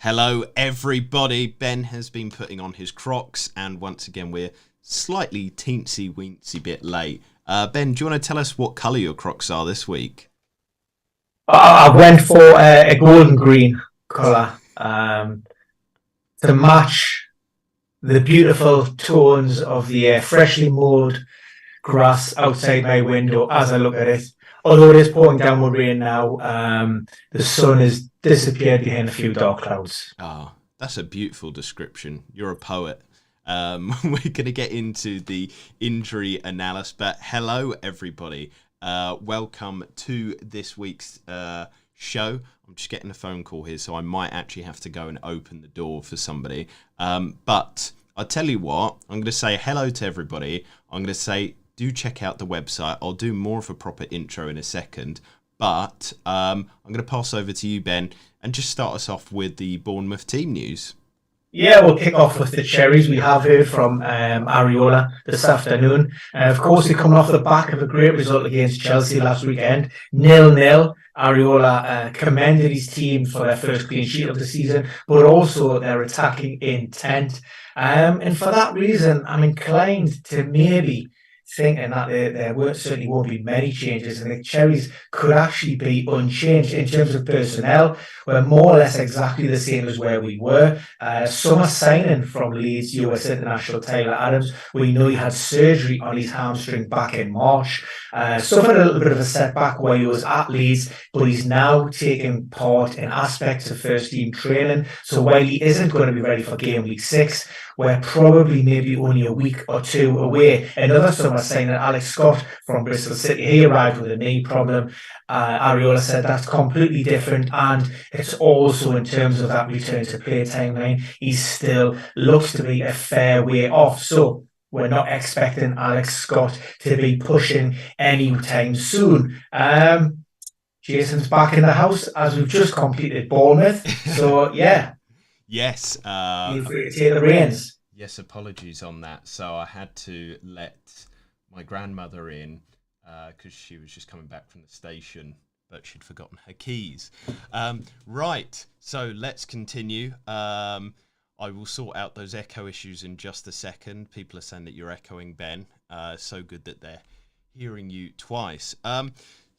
Hello, everybody. Ben has been putting on his Crocs, and once again, we're slightly teensy-weensy bit late. Ben, do you want to tell us what colour your Crocs are this week? I went for a golden green colour to match the beautiful tones of the freshly mowed grass outside my window as I look at it. Although it is pouring downward rain now, the sun has disappeared behind a few dark clouds. Ah, that's a beautiful description. You're a poet. We're going to get into the injury analysis, but hello, everybody. Welcome to this week's show. I'm just getting a phone call here, so I might actually have to go and open the door for somebody. But I'll tell you what, I'm going to say hello to everybody. I'm going to say, do check out the website. I'll do more of a proper intro in a second. But I'm going to pass over to you, Ben, and just start us off with the Bournemouth team news. Yeah, we'll kick off with the Cherries. We have heard from Areola this afternoon. Of course, they're coming off the back of a great result against Chelsea last weekend. 0-0. Areola commended his team for their first clean sheet of the season, but also their attacking intent. And for that reason, I'm inclined to maybe thinking that there certainly won't be many changes, and the Cherries could actually be unchanged in terms of personnel. We're more or less exactly the same as where we were. Summer signing from Leeds US international Tyler Adams. We know he had surgery on his hamstring back in March. Suffered a little bit of a setback while he was at Leeds, but he's now taking part in aspects of first team training. So while he isn't going to be ready for game week 6, we're probably maybe only a week or two away. Another summer signing, Alex Scott from Bristol City. He arrived with a knee problem. Areola said that's completely different, and it's also in terms of that return to play timeline, he still looks to be a fair way off. So we're not expecting Alex Scott to be pushing anytime soon. Jason's back in the house as we've just completed Bournemouth. So yeah. Yes. Feel free to take the reins. Yes, apologies on that. So I had to let my grandmother in because she was just coming back from the station, but she'd forgotten her keys. Right, so let's continue. I will sort out those echo issues in just a second. People are saying that you're echoing, Ben. So good that they're hearing you twice.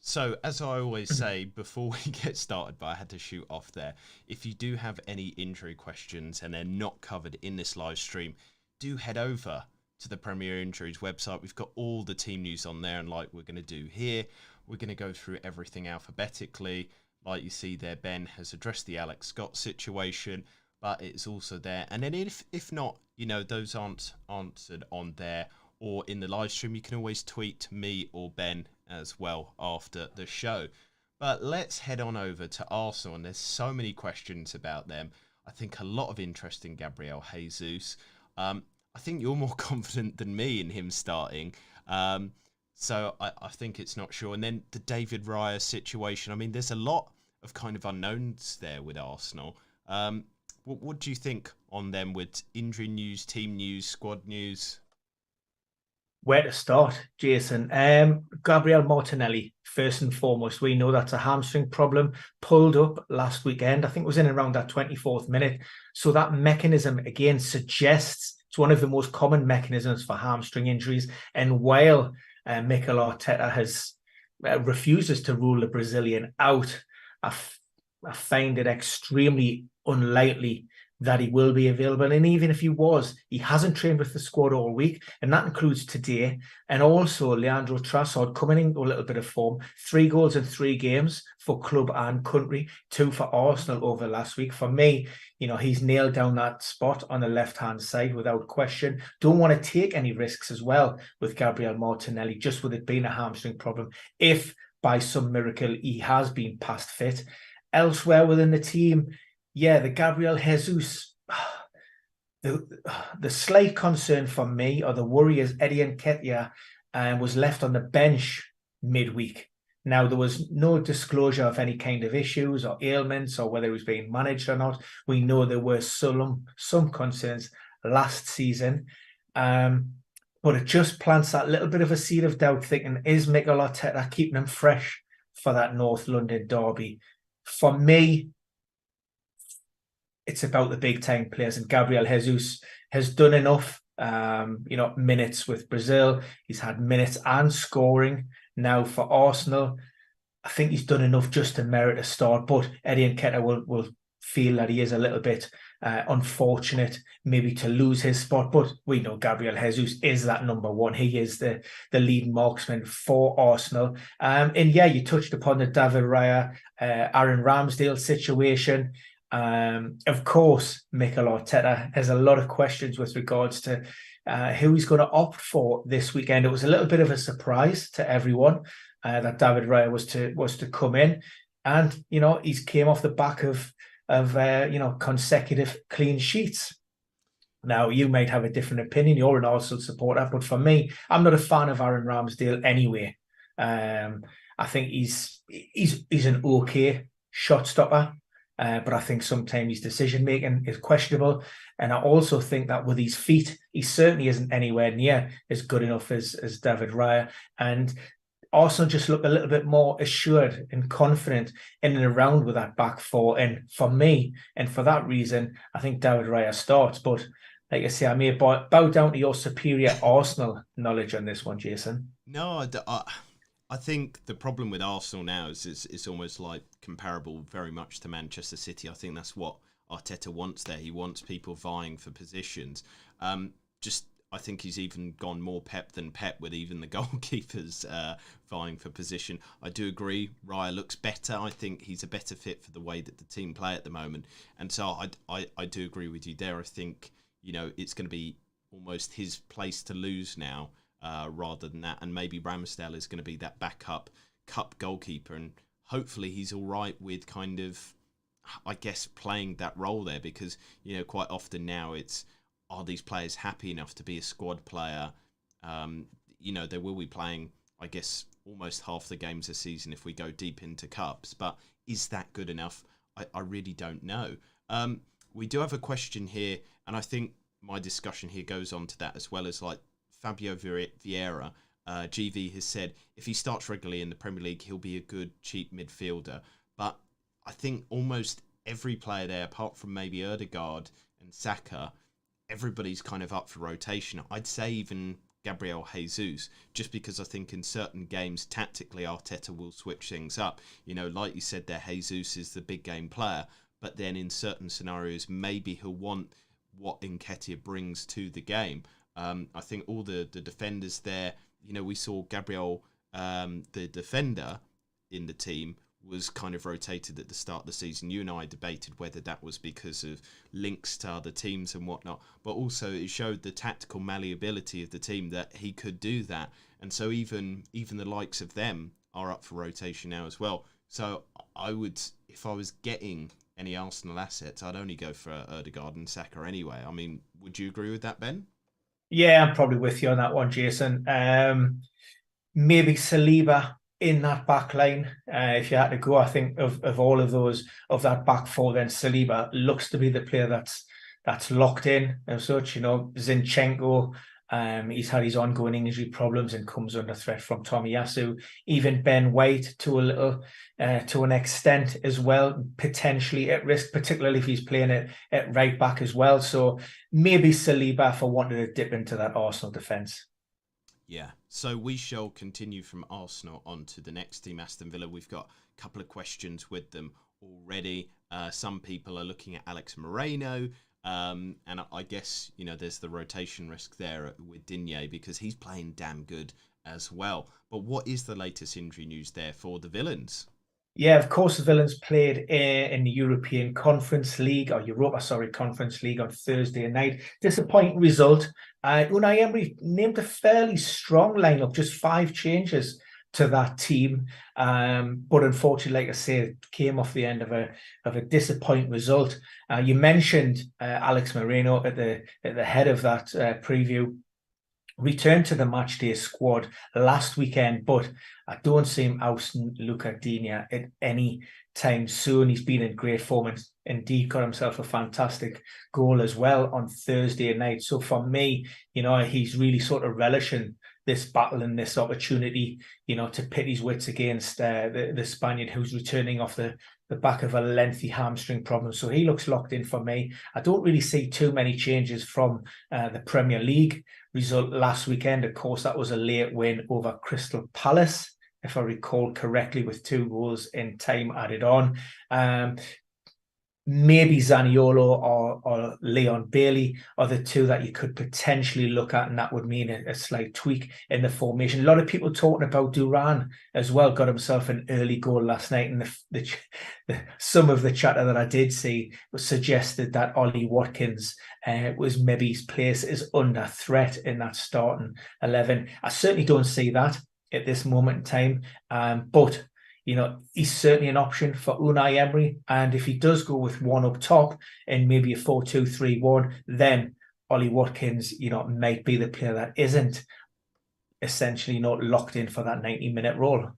So, as I always say before we get started, but I had to shoot off there, if you do have any injury questions and they're not covered in this live stream, do head over to the Premier Injuries website. We've got all the team news on there, and like we're going to do here, we're going to go through everything alphabetically. Like you see there, Ben has addressed the Alex Scott situation, but it's also there. And then if not, you know, those aren't answered on there or in the live stream, you can always tweet me or Ben as well after the show. But let's head on over to Arsenal, and there's so many questions about them. I think a lot of interest in Gabriel Jesus. I think you're more confident than me in him starting. So I think it's not sure. And then the David Raya situation. I mean, there's a lot of kind of unknowns there with Arsenal. What do you think on them with injury news, team news, squad news? Where to start, Jason? Gabriel Martinelli, first and foremost. We know that's a hamstring problem. Pulled up last weekend. I think it was in around that 24th minute. So that mechanism, again, suggests it's one of the most common mechanisms for hamstring injuries. And while Mikel Arteta has refuses to rule the Brazilian out, I find it extremely unlikely that he will be available. And even if he was, he hasn't trained with the squad all week, and that includes today. And also Leandro Trossard coming in a little bit of form. 3 goals in 3 games for club and country, 2 for Arsenal over last week. For me, you know, he's nailed down that spot on the left-hand side without question. Don't want to take any risks as well with Gabriel Martinelli, just with it being a hamstring problem. If by some miracle he has been past fit. Elsewhere within the team, yeah, the Gabriel Jesus, the slight concern for me, or the worry, is Eddie Nketiah was left on the bench midweek. Now, there was no disclosure of any kind of issues or ailments or whether he was being managed or not. We know there were some concerns last season. But it just plants that little bit of a seed of doubt, thinking, is Mikel Arteta keeping him fresh for that North London derby? For me, it's about the big time players, and Gabriel Jesus has done enough. Minutes with Brazil. He's had minutes and scoring now for Arsenal. I think he's done enough just to merit a start, but Eddie Nketiah will feel that he is a little bit unfortunate maybe to lose his spot, but we know Gabriel Jesus is that number one. He is the lead marksman for Arsenal. And yeah, you touched upon the David Raya, Aaron Ramsdale situation. Of course, Mikel Arteta has a lot of questions with regards to who he's going to opt for this weekend. It was a little bit of a surprise to everyone that David Raya was to come in, and he's came off the back of consecutive clean sheets. Now, you might have a different opinion. You're an Arsenal supporter, but for me, I'm not a fan of Aaron Ramsdale anyway. I think he's an okay shot stopper. But I think sometimes his decision making is questionable, and I also think that with his feet, he certainly isn't anywhere near as good enough as David Raya. And Arsenal just look a little bit more assured and confident in and around with that back four. And for me, and for that reason, I think David Raya starts. But like I say, I may bow down to your superior Arsenal knowledge on this one, Jason. No, I think the problem with Arsenal now is it's almost like comparable very much to Manchester City. I think that's what Arteta wants there. He wants people vying for positions. I think he's even gone more Pep than Pep with even the goalkeepers vying for position. I do agree, Raya looks better. I think he's a better fit for the way that the team play at the moment. And so I do agree with you there. I think, it's going to be almost his place to lose now. Rather than that, and maybe Ramsdale is going to be that backup cup goalkeeper, and hopefully he's all right with kind of, I guess, playing that role there, because quite often now are these players happy enough to be a squad player? They will be playing, I guess, almost half the games a season if we go deep into cups, but is that good enough? I really don't know. We do have a question here, and I think my discussion here goes on to that as well, as like Fabio Vieira, GV has said, if he starts regularly in the Premier League, he'll be a good, cheap midfielder. But I think almost every player there, apart from maybe Ødegaard and Saka, everybody's kind of up for rotation. I'd say even Gabriel Jesus, just because I think in certain games, tactically, Arteta will switch things up. Like you said there, Jesus is the big game player, but then in certain scenarios, maybe he'll want what Nketiah brings to the game. I think all the defenders there, we saw Gabriel, the defender in the team, was kind of rotated at the start of the season. You and I debated whether that was because of links to other teams and whatnot, but also it showed the tactical malleability of the team that he could do that. And so even the likes of them are up for rotation now as well. So I would, if I was getting any Arsenal assets, I'd only go for Ødegaard and Saka anyway. I mean, would you agree with that, Ben? Yeah, I'm probably with you on that one, Jason. Maybe Saliba in that back line. If you had to go, I think of all of those, of that back four, then Saliba looks to be the player that's locked in as such. Zinchenko, he's had his ongoing injury problems and comes under threat from Tomiyasu. Even Ben White to an extent as well, potentially at risk, particularly if he's playing at right back as well. So maybe Saliba for wanting to dip into that Arsenal defence. Yeah, so we shall continue from Arsenal on to the next team, Aston Villa. We've got a couple of questions with them already. Some people are looking at Alex Moreno, and I guess, there's the rotation risk there with Dinnery because he's playing damn good as well. But what is the latest injury news there for the Villains? Yeah, of course, the Villains played in the European Conference League, or Conference League on Thursday night. Disappointing result. Unai Emery named a fairly strong lineup, just 5 changes to that team. But unfortunately, like I say, it came off the end of a disappointing result. You mentioned Alex Moreno at the head of that preview. Returned to the matchday squad last weekend, but I don't see him ousting Luca Digne at any time soon. He's been in great form and indeed got himself a fantastic goal as well on Thursday night. So for me, he's really sort of relishing this battle and this opportunity, to pit his wits against the Spaniard who's returning off the the back of a lengthy hamstring problem. So he looks locked in for me. I don't really see too many changes from the Premier League result last weekend. Of course, that was a late win over Crystal Palace, if I recall correctly, with 2 goals in time added on. Maybe Zaniolo or Leon Bailey are the 2 that you could potentially look at, and that would mean a slight tweak in the formation. A lot of people talking about Duran as well, got himself an early goal last night, and some of the chatter that I did see was suggested that Ollie Watkins was maybe his place is under threat in that starting 11. I certainly don't see that at this moment in time, but he's certainly an option for Unai Emery. And if he does go with one up top and maybe a 4-2-3-1, then Ollie Watkins, might be the player that isn't essentially not locked in for that 90-minute role.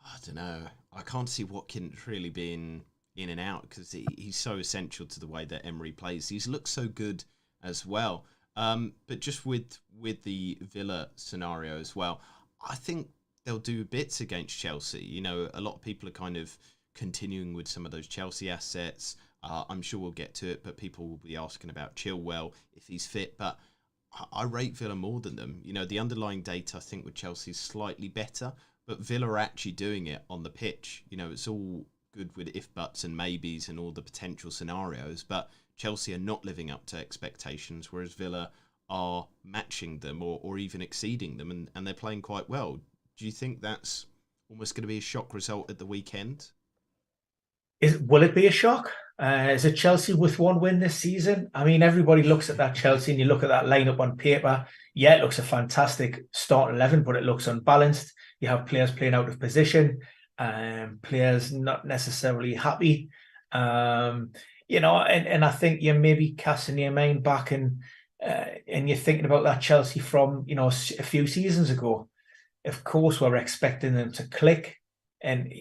I don't know. I can't see Watkins really being in and out because he's so essential to the way that Emery plays. He's looked so good as well. But just with the Villa scenario as well, I think they'll do bits against Chelsea. A lot of people are kind of continuing with some of those Chelsea assets. I'm sure we'll get to it, but people will be asking about Chilwell if he's fit. But I rate Villa more than them. The underlying data, I think, with Chelsea is slightly better, but Villa are actually doing it on the pitch. It's all good with if, buts and maybes and all the potential scenarios, but Chelsea are not living up to expectations, whereas Villa are matching them or even exceeding them, and they're playing quite well. Do you think that's almost going to be a shock result at the weekend? Will it be a shock? Is it Chelsea with 1 win this season? I mean, everybody looks at that Chelsea and you look at that lineup on paper. Yeah, it looks a fantastic starting 11, but it looks unbalanced. You have players playing out of position, players not necessarily happy. And I think you're maybe casting your mind back and you're thinking about that Chelsea from, a few seasons ago. Of course, we're expecting them to click, and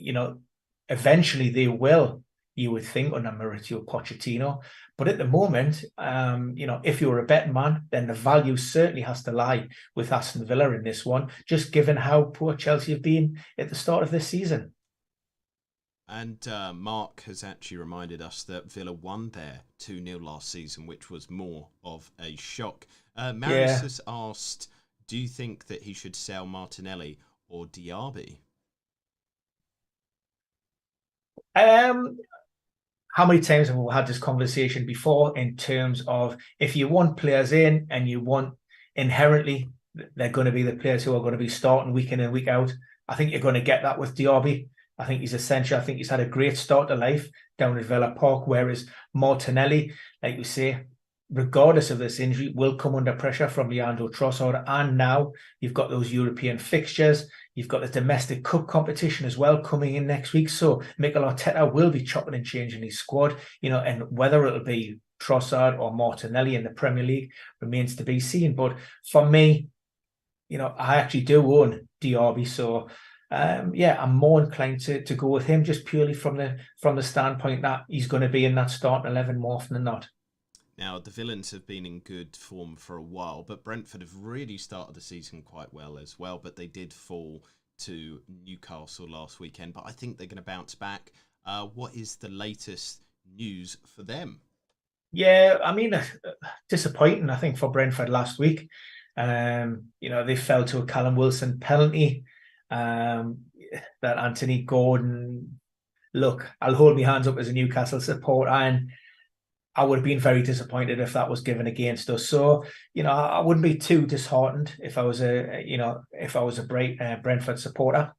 eventually they will. You would think under Mauricio Pochettino, but at the moment, if you're a betting man, then the value certainly has to lie with Aston Villa in this one, just given how poor Chelsea have been at the start of this season. And Mark has actually reminded us that Villa won there 2-0 last season, which was more of a shock. Marius has asked, do you think that he should sell Martinelli or Diaby? How many times have we had this conversation before in terms of if you want players in and you want inherently they're going to be the players who are going to be starting week in and week out? I think you're going to get that with Diaby. I think he's essential. I think he's had a great start to life down at Villa Park, whereas Martinelli, like we say, regardless of this injury, will come under pressure from Leandro Trossard. And now you've got those European fixtures. You've got the domestic cup competition as well coming in next week. So Mikel Arteta will be chopping and changing his squad, and whether it'll be Trossard or Martinelli in the Premier League remains to be seen. But for me, I actually do own Diaby. So I'm more inclined to go with him just purely from the standpoint that he's going to be in that starting 11 more often than not. Now, the Villains have been in good form for a while, but Brentford have really started the season quite well as well, but they did fall to Newcastle last weekend, but I think they're going to bounce back. What is the latest news for them? Yeah, I mean, disappointing, I think, for Brentford last week. They fell to a Callum Wilson penalty. That Anthony Gordon, look, I'll hold my hands up as a Newcastle supporter, and I would have been very disappointed if that was given against us. So, I wouldn't be too disheartened if I was a Brentford supporter.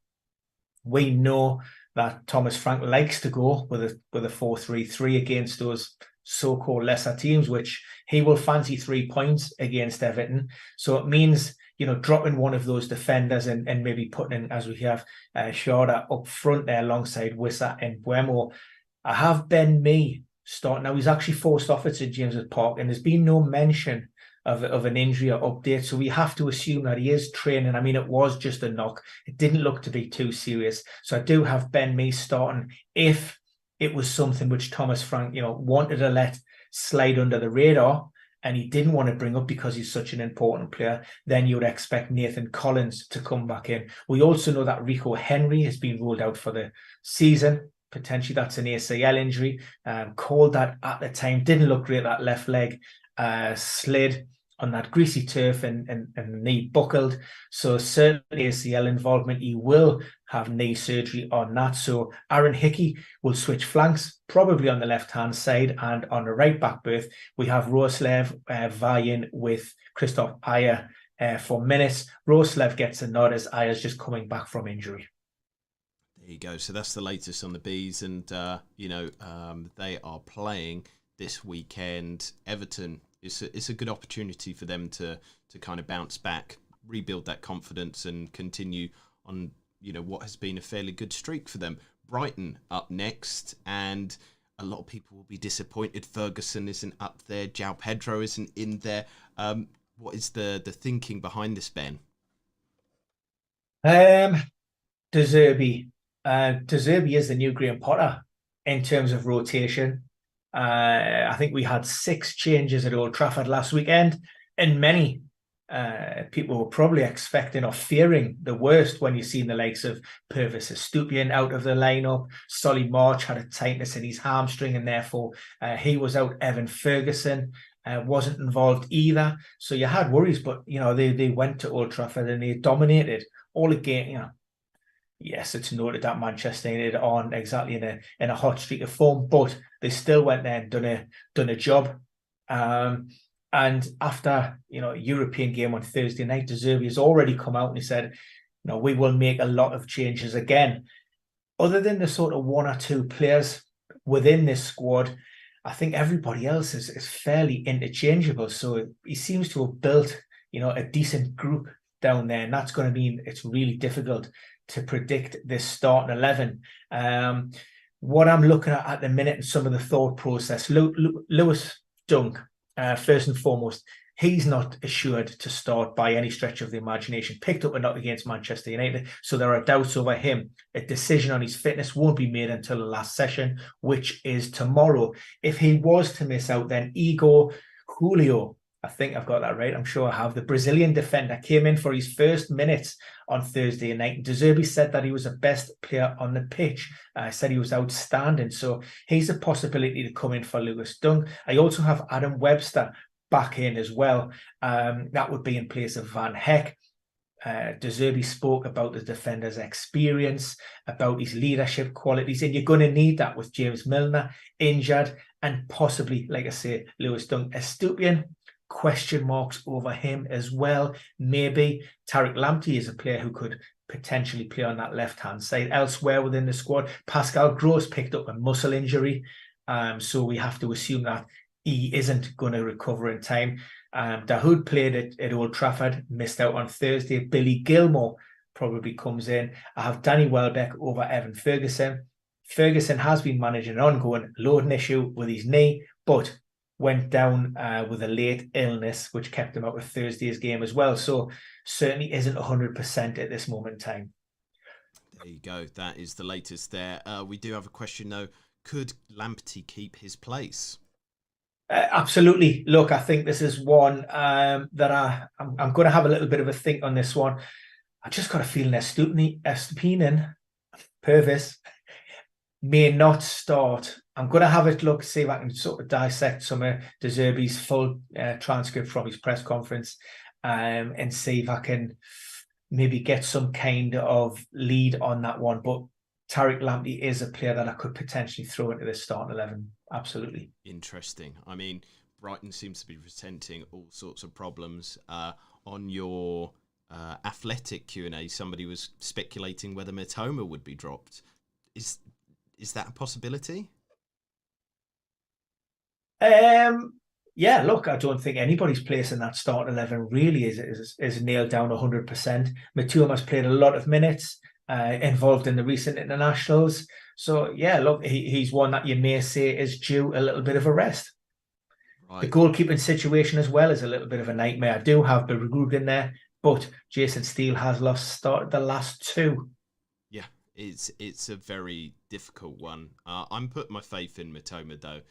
We know that Thomas Frank likes to go with a 4-3-3 against those so-called lesser teams, which he will fancy 3 points against Everton. So it means, dropping one of those defenders and maybe putting in, as we have, Shada up front there alongside Wissa and Buemo. I have Ben Mee starting. Now, he's actually forced off at St James's Park, and there's been no mention of an injury or update. So we have to assume that he is training. I mean, it was just a knock. It didn't look to be too serious. So I do have Ben Mee starting if it was something which Thomas Frank, wanted to let slide under the radar and he didn't want to bring up because he's such an important player. Then you would expect Nathan Collins to come back in. We also know that Rico Henry has been ruled out for the season. potentially that's an ACL injury. Called that at the time. Didn't look great. That left leg slid on that greasy turf and the knee buckled. So certainly ACL involvement. He will have knee surgery on that. So Aaron Hickey will switch flanks, probably on the left-hand side, and on the right back berth, we have Roslev vying with Christoph Ayer for minutes. Roslev gets a nod as Ayer's just coming back from injury. There you go. So that's the latest on the Bees, and they are playing this weekend. Everton. It's a good opportunity for them to kind of bounce back, rebuild that confidence, and continue on what has been a fairly good streak for them. Brighton up next, and a lot of people will be disappointed Ferguson isn't up there, João Pedro isn't in there. What is the thinking behind this, Ben? De Zerbi. De Zerbi is the new Graham Potter in terms of rotation. I think we had 6 changes at Old Trafford last weekend, and many people were probably expecting or fearing the worst when you've seen the likes of Purvis Estupiñán out of the lineup. Solly March had a tightness in his hamstring, and therefore he was out. Evan Ferguson wasn't involved either. So you had worries, but they went to Old Trafford and they dominated all again. Yes, it's noted that Manchester United aren't exactly in a hot streak of form, but they still went there and done a job. And after European game on Thursday night, De Zerbi has already come out and he said, we will make a lot of changes again. Other than the sort of 1 or 2 players within this squad, I think everybody else is fairly interchangeable. So he seems to have built a decent group down there, and that's going to mean it's really difficult to predict this starting 11. What I'm looking at the minute and some of the thought process, Lewis Dunk, first and foremost, he's not assured to start by any stretch of the imagination. Picked up a knock against Manchester United, so there are doubts over him. A decision on his fitness won't be made until the last session, which is tomorrow. If he was to miss out, then Igor Julio, I think I've got that right. I'm sure I have. The Brazilian defender came in for his first minutes on Thursday night. De Zerbi said that he was the best player on the pitch. Said he was outstanding. So he's a possibility to come in for Lewis Dunk. I also have Adam Webster back in as well. That would be in place of Van Heck. De Zerbi spoke about the defender's experience, about his leadership qualities, and you're going to need that with James Milner injured and possibly, like I say, Lewis Dunk. Estupiñán, question marks over him as well. Maybe Tariq Lamptey is a player who could potentially play on that left-hand side. Elsewhere within the squad, Pascal Gross picked up a muscle injury, so we have to assume that he isn't going to recover in time. Dahoud played at Old Trafford, missed out on Thursday. Billy Gilmore probably comes in. I have Danny Welbeck over Evan Ferguson. Ferguson has been managing an ongoing loading issue with his knee, but went down with a late illness, which kept him out of Thursday's game as well. So certainly isn't 100% at this moment in time. There you go. That is the latest there. We do have a question, though. Could Lamptey keep his place? Absolutely. Look, I think this is one that I'm going to have a little bit of a think on this one. I just got a feeling Estupiñán, Purvis, may not start. I'm going to have a look, see if I can sort of dissect some of De Zerbi's full transcript from his press conference and see if I can maybe get some kind of lead on that one. But Tariq Lamptey is a player that I could potentially throw into this starting 11. Absolutely. Interesting. I mean, Brighton seems to be presenting all sorts of problems. On your Athletic Q&A, somebody was speculating whether Mitoma would be dropped. Is that a possibility? Yeah, look, I don't think anybody's place in that start 11 really is nailed down 100%. Mituma's played a lot of minutes, involved in the recent internationals. So, yeah, look, he's one that you may say is due a little bit of a rest. Right. The goalkeeping situation as well is a little bit of a nightmare. I do have Bergud in there, but Jason Steele has started the last 2. Yeah, it's a very difficult one. I'm putting my faith in Mitoma, though.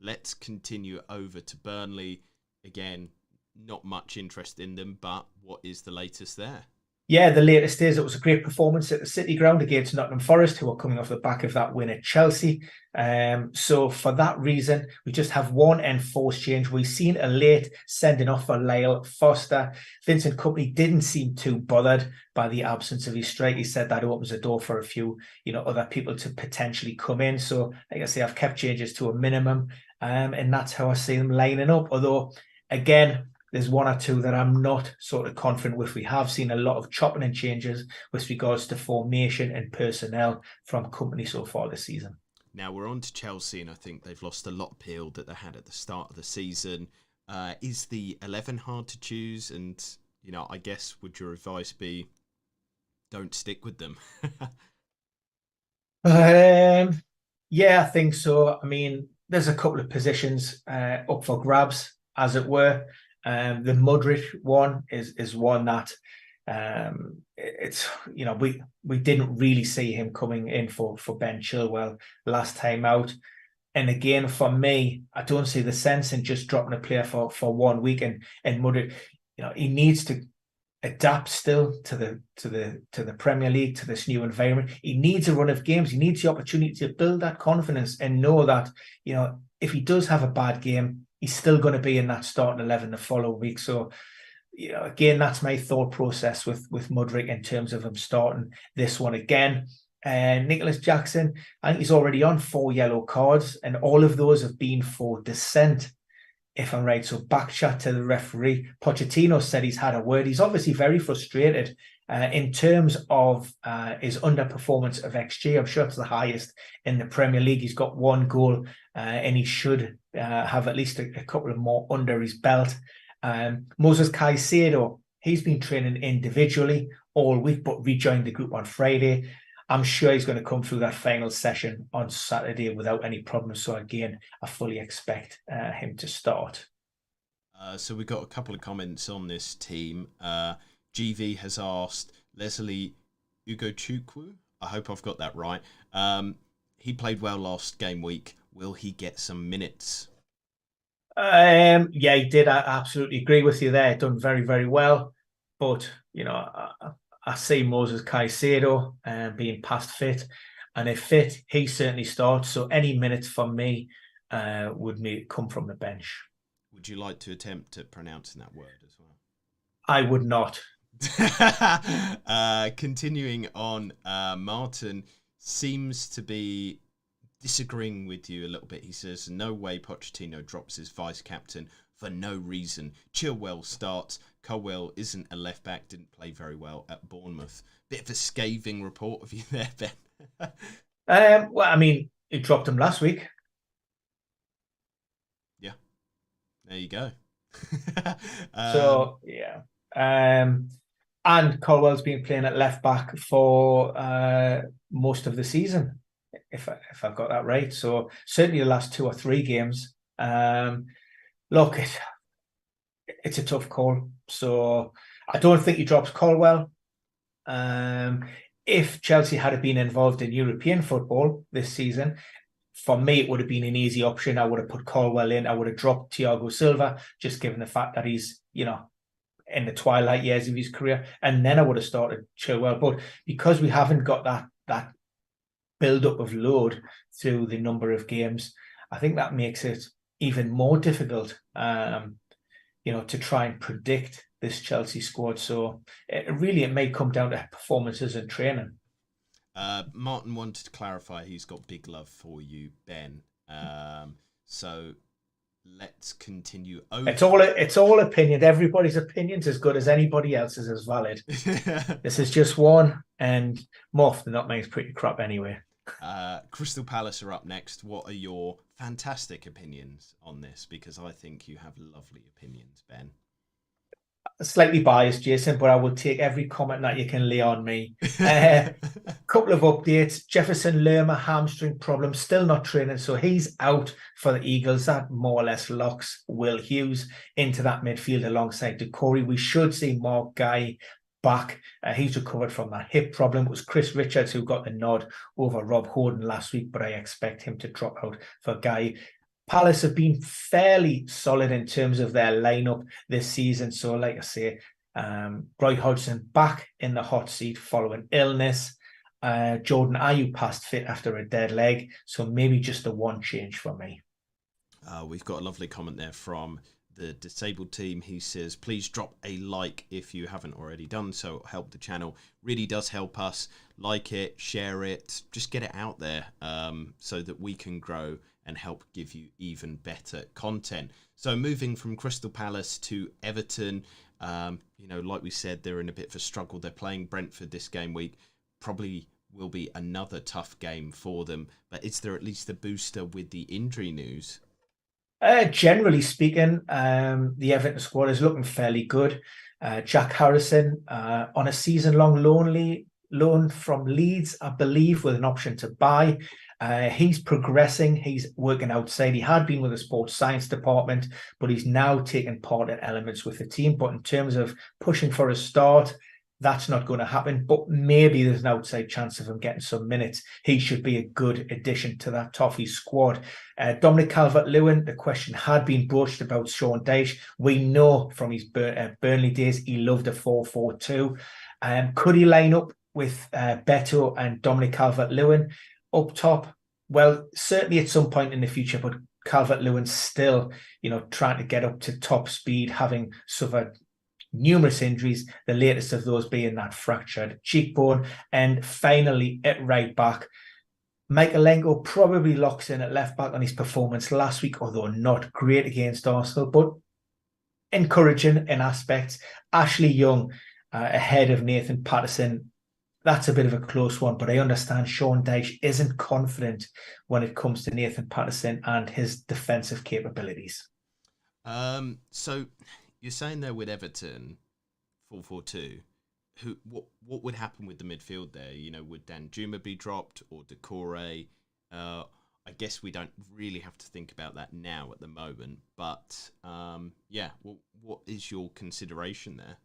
Let's continue over to Burnley. Again, not much interest in them, but what is the latest there? Yeah, the latest is it was a great performance at the City Ground against Nottingham Forest, who are coming off the back of that win at Chelsea. So for that reason, we just have one enforced change. We've seen a late sending off for Lyle Foster. Vincent Kompany didn't seem too bothered by the absence of his strike. He said that opens the door for a few, other people to potentially come in. So, like I say, I've kept changes to a minimum, and that's how I see them lining up. Although, again, there's one or two that I'm not sort of confident with. We have seen a lot of chopping and changes with regards to formation and personnel from Kompany so far this season. Now we're on to Chelsea, and I think they've lost a lot of appeal that they had at the start of the season. Is the 11 hard to choose? And, I guess, would your advice be don't stick with them? Yeah, I think so. I mean, there's a couple of positions up for grabs, as it were. The Mudryk one is one that it's we didn't really see him coming in for Ben Chilwell last time out. And again, for me, I don't see the sense in just dropping a player for 1 week and Mudryk, he needs to adapt still to the Premier League, to this new environment. He needs a run of games. He needs the opportunity to build that confidence and know that, if he does have a bad game, he's still going to be in that starting 11 the following week. So, again, that's my thought process with Mudryk in terms of him starting this one again. And Nicholas Jackson, I think he's already on 4 yellow cards, and all of those have been for dissent, if I'm right. So back chat to the referee. Pochettino said he's had a word. He's obviously very frustrated in terms of his underperformance of XG. I'm sure it's the highest in the Premier League. He's got 1 goal and he should have at least a couple of more under his belt. Moses Caicedo, he's been training individually all week, but rejoined the group on Friday. I'm sure he's going to come through that final session on Saturday without any problems. So again, I fully expect him to start. So we've got a couple of comments on this team. GV has asked Leslie Ugochukwu, I hope I've got that right. He played well last game week. Will he get some minutes? Yeah, he did. I absolutely agree with you there. Done very, very well. But, I see Moses Caicedo being past fit. And if fit, he certainly starts. So any minutes from me would come from the bench. Would you like to attempt at pronouncing that word as well? I would not. Continuing on, Martin seems to be disagreeing with you a little bit. He says, no way Pochettino drops his vice-captain for no reason. Chilwell starts. Colwell isn't a left-back, didn't play very well at Bournemouth. Bit of a scathing report of you there, Ben. Well, I mean, he dropped him last week. Yeah. There you go. So, yeah. And Colwell's been playing at left-back for most of the season, if I've got that right. So certainly the last 2 or 3 games. Look, it's a tough call. So I don't think he drops Colwell. If Chelsea had been involved in European football this season, for me, it would have been an easy option. I would have put Colwell in. I would have dropped Thiago Silva, just given the fact that he's, in the twilight years of his career. And then I would have started Chilwell. But because we haven't got that build-up of load through the number of games, I think that makes it even more difficult, to try and predict this Chelsea squad. So it may come down to performances and training. Martin wanted to clarify he's got big love for you, Ben. So let's continue. It's all opinion. Everybody's opinion's as good as anybody else's is valid. This is just one, and more often than not, it's pretty crap anyway. Crystal Palace are up next. What are your fantastic opinions on this? Because I think you have lovely opinions, Ben. Slightly biased, Jason, but I will take every comment that you can lay on me. Couple of updates. Jefferson Lerma hamstring problem, still not training, so he's out for the Eagles. That more or less locks Will Hughes into that midfield alongside Decore. We should see Mark Guy back. He's recovered from that hip problem. It was Chris Richards who got the nod over Rob Hoden last week, but I expect him to drop out for Guy. Palace have been fairly solid in terms of their lineup this season. So, like I say, Roy Hodgson back in the hot seat following illness. Jordan Ayew passed fit after a dead leg. So maybe just the one change for me. We've got a lovely comment there from the disabled team. He says, please drop a like if you haven't already done so. It'll help the channel. Really does help us. Like it, share it, just get it out there so that we can grow and help give you even better content. So moving from Crystal Palace to Everton, like we said, they're in a bit of a struggle. They're playing Brentford this game week. Probably will be another tough game for them. But is there at least a booster with the injury news? Generally speaking, the Everton squad is looking fairly good. Jack Harrison on a season-long loan from Leeds, I believe, with an option to buy. He's progressing. He's working outside. He had been with the sports science department, but he's now taking part in elements with the team. But in terms of pushing for a start, that's not going to happen, but maybe there's an outside chance of him getting some minutes. He should be a good addition to that Toffee squad. Dominic Calvert-Lewin, the question had been broached about Sean Dyche. We know from his Burnley days, he loved a 4-4-2. Could he line up with Beto and Dominic Calvert-Lewin up top? Well, certainly at some point in the future, but Calvert-Lewin's still, trying to get up to top speed, having suffered numerous injuries, the latest of those being that fractured cheekbone. And finally, at right back, Mykolenko probably locks in at left back on his performance last week, although not great against Arsenal, but encouraging in aspects. Ashley Young ahead of Nathan Patterson. That's a bit of a close one, but I understand Sean Dyche isn't confident when it comes to Nathan Patterson and his defensive capabilities. So you're saying there with Everton, 4-4-2, what would happen with the midfield there? Would Danjuma be dropped or Decore? I guess we don't really have to think about that now at the moment. But what is your consideration there?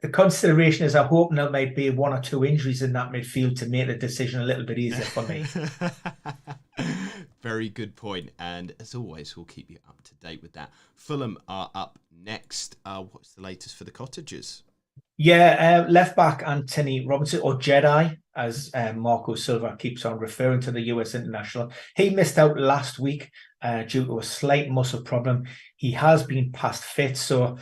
The consideration is I hope there might be one or two injuries in that midfield to make the decision a little bit easier for me. Very good point. And as always, we'll keep you up to date with that. Fulham are up next. What's the latest for the Cottagers? Yeah, left back Anthony Robinson, or Jedi, as Marco Silva keeps on referring to, the US international. He missed out last week due to a slight muscle problem. He has been past fit, so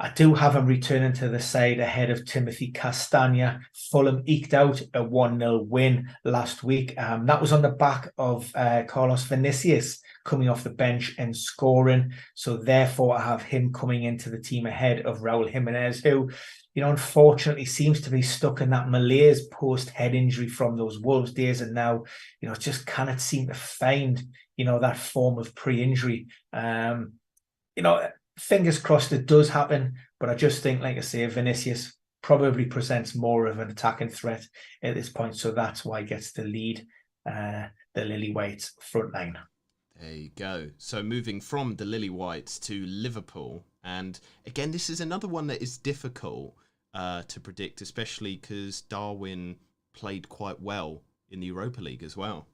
I do have him returning to the side ahead of Timothy Castagna. Fulham eked out a 1-0 win last week. That was on the back of Carlos Vinicius coming off the bench and scoring. So therefore, I have him coming into the team ahead of Raul Jimenez, who, unfortunately seems to be stuck in that malaise post-head injury from those Wolves days. And now, just cannot seem to find, that form of pre-injury. Fingers crossed it does happen, but I just think, like I say, Vinicius probably presents more of an attacking threat at this point, so that's why he gets to lead the Lily Whites front line. There you go. So moving from the Lily Whites to Liverpool, and again, this is another one that is difficult to predict, especially because Darwin played quite well in the Europa League as well.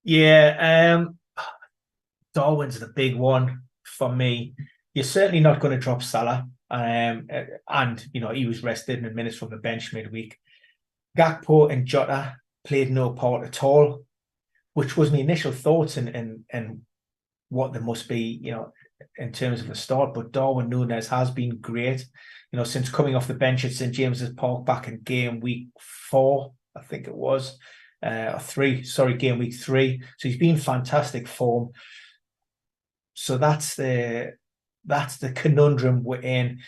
Yeah, Darwin's the big one for me. You're certainly not going to drop Salah. And, he was rested in minutes from the bench midweek. Gakpo and Jota played no part at all, which was my initial thoughts and what there must be, in terms of a start. But Darwin Núñez has been great, since coming off the bench at St. James's Park back in game week 4, I think it was, game week 3. So he's been fantastic form. So that's the conundrum we're in.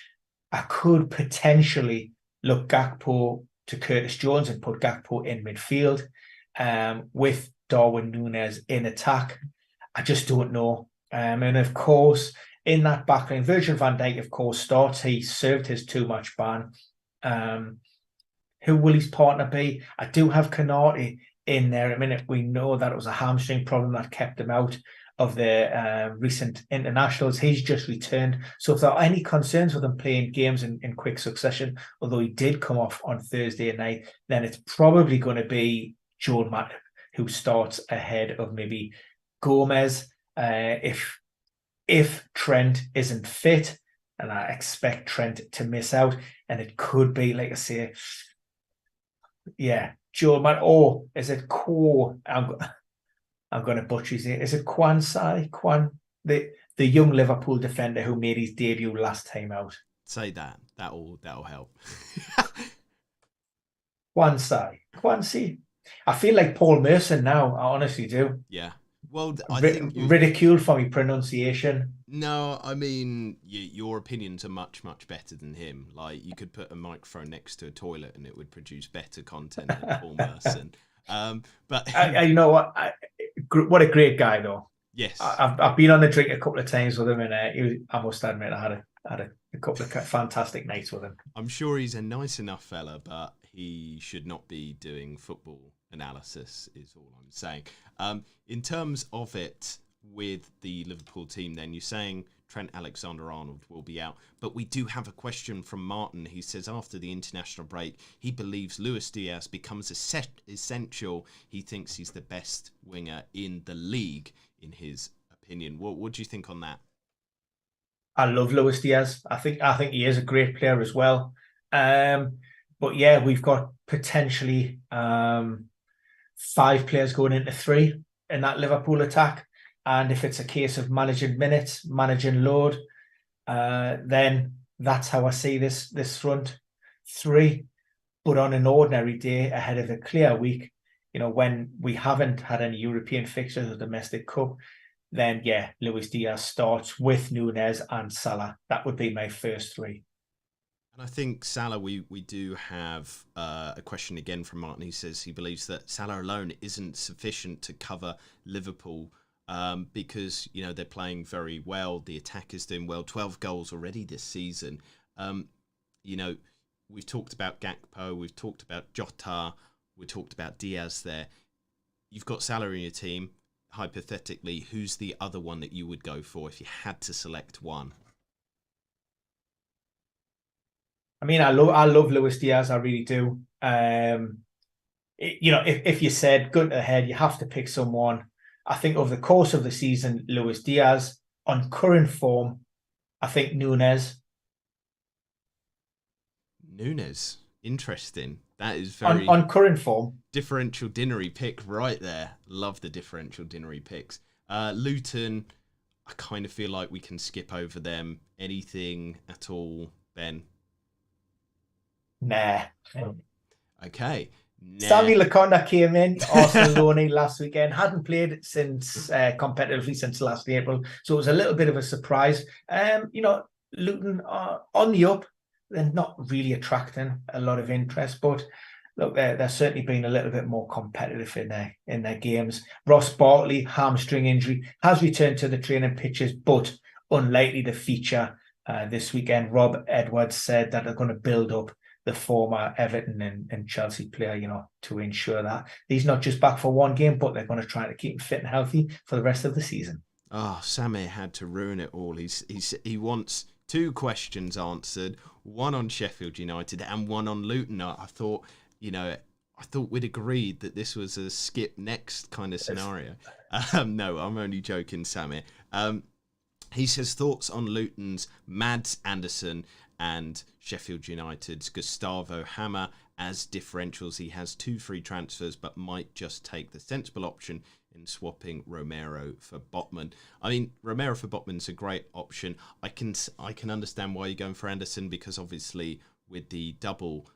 I could potentially look Gakpo to Curtis Jones and put Gakpo in midfield with Darwin Núñez in attack. I just don't know. And of course, in that backline, Virgil van Dijk, of course, starts. He served his 2-match ban. Who will his partner be? I do have Konate in there. I mean, we know that it was a hamstring problem that kept him out of the recent internationals. He's just returned. So if there are any concerns with him playing games in quick succession, although he did come off on Thursday night, then it's probably going to be Joel Matip who starts ahead of maybe Gomez. If Trent isn't fit, and I expect Trent to miss out. And it could be, like I say, Joel Man. Or is it Ko? I'm going to butcher his name. Is it Kwan, the young Liverpool defender who made his debut last time out? Say that. That'll help. Kwansi. I feel like Paul Merson now. I honestly do. Yeah. Well, I think ridiculed for my pronunciation. No, I mean your opinions are much better than him. Like, you could put a microphone next to a toilet and it would produce better content than Paul Merson. But you know what? What a great guy, though. Yes, I've been on the drink a couple of times with him, and I must admit I had a couple of fantastic nights with him. I'm sure he's a nice enough fella, but he should not be doing football analysis, is all I'm saying. In terms of it with the Liverpool team, then you're saying Trent Alexander-Arnold will be out, but we do have a question from Martin. He says after the international break, he believes Luis Diaz becomes essential. He thinks he's the best winger in the league, in his opinion. What do you think on that? I love Luis Diaz. I think he is a great player as well. But yeah, we've got potentially 5 players going into 3 in that Liverpool attack. And if it's a case of managing minutes, managing load, then that's how I see this front 3. But on an ordinary day ahead of a clear week, when we haven't had any European fixtures or domestic cup, then yeah, Luis Diaz starts with Núñez and Salah. That would be my first 3. And I think Salah, we do have a question again from Martin. He says he believes that Salah alone isn't sufficient to cover Liverpool because, they're playing very well. The attack is doing well. 12 goals already this season. We've talked about Gakpo. We've talked about Jota. We talked about Diaz there. You've got Salah in your team. Hypothetically, who's the other one that you would go for if you had to select one? I mean, I love Luis Diaz. I really do. If you said gun to the head, you have to pick someone. I think over the course of the season, Luis Diaz. On current form, I think Núñez. Interesting. That is very on current form. Differential Dinnery pick right there. Love the differential Dinnery picks. Luton, I kind of feel like we can skip over them. Anything at all, Ben? Nah. Okay. Nah. Sammy Laconda came in, Arsenal loanee last weekend. Hadn't played since competitively since last April, so it was a little bit of a surprise. Luton are on the up. They're not really attracting a lot of interest, but look, they're certainly being a little bit more competitive in their games. Ross Barkley, hamstring injury, has returned to the training pitches, but unlikely to feature this weekend. Rob Edwards said that they're going to build up the former Everton and Chelsea player, to ensure that he's not just back for one game, but they're going to try to keep him fit and healthy for the rest of the season. Oh, Sammy had to ruin it all. He wants 2 questions answered, one on Sheffield United and one on Luton. I thought we'd agreed that this was a skip next kind of scenario. No, I'm only joking, Sammy. He says thoughts on Luton's Mads Anderson and Sheffield United's Gustavo Hammer as differentials. He has 2 free transfers, but might just take the sensible option in swapping Romero for Botman. I mean, Romero for Botman's a great option. I can understand why you're going for Anderson, because obviously with the double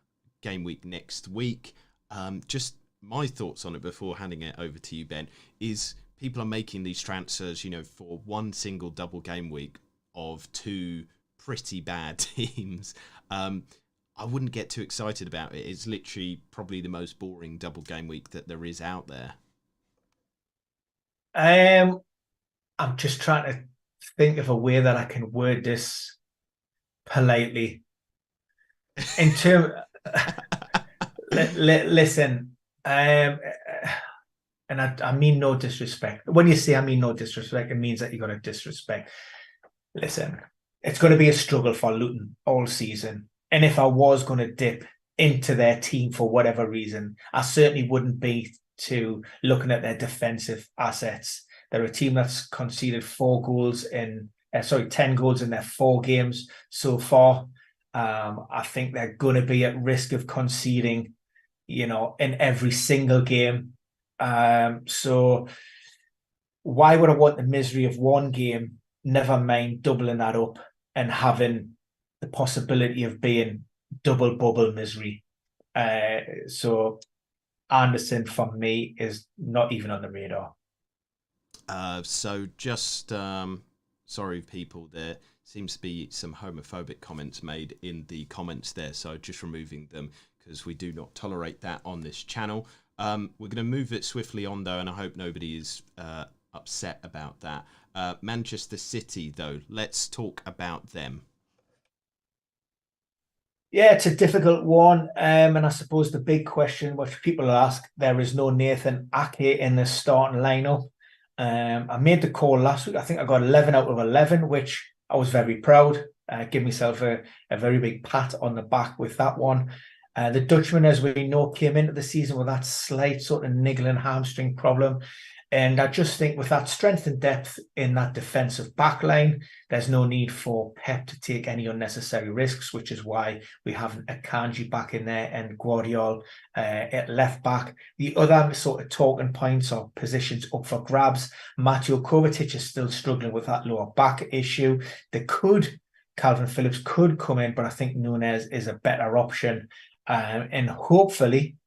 game week next week, just my thoughts on it before handing it over to you, Ben, is people are making these transfers, for one single double game week of 2 pretty bad teams. I wouldn't get too excited about it. It's literally probably the most boring double game week that there is out there. I'm just trying to think of a way that I can word this politely. In terms, listen, and I mean no disrespect. When you say I mean no disrespect, it means that you're going to disrespect. Listen, it's going to be a struggle for Luton all season. And if I was going to dip into their team for whatever reason, I certainly wouldn't be to looking at their defensive assets. They're a team that's conceded 4 goals in 10 goals in their 4 games so far. I think they're going to be at risk of conceding, in every single game. So why would I want the misery of one game, never mind doubling that up and having the possibility of being double bubble misery? So Anderson for me is not even on the radar. So just sorry, people, there seems to be some homophobic comments made in the comments there, so just removing them because we do not tolerate that on this channel. We're going to move it swiftly on though, and I hope nobody is upset about that. Manchester City though, let's talk about them. Yeah, it's a difficult one. And I suppose the big question, which people ask, there is no Nathan Ake in the starting lineup. I made the call last week. I think I got 11 out of 11, which I was very proud. Give myself a very big pat on the back with that one. The Dutchman, as we know, came into the season with that slight sort of niggling hamstring problem. And I just think with that strength and depth in that defensive backline, there's no need for Pep to take any unnecessary risks, which is why we have Akanji back in there and Guardiola at left back. The other sort of talking points or positions up for grabs. Mateo Kovacic is still struggling with that lower back issue. Calvin Phillips could come in, but I think Nunez is a better option. And hopefully,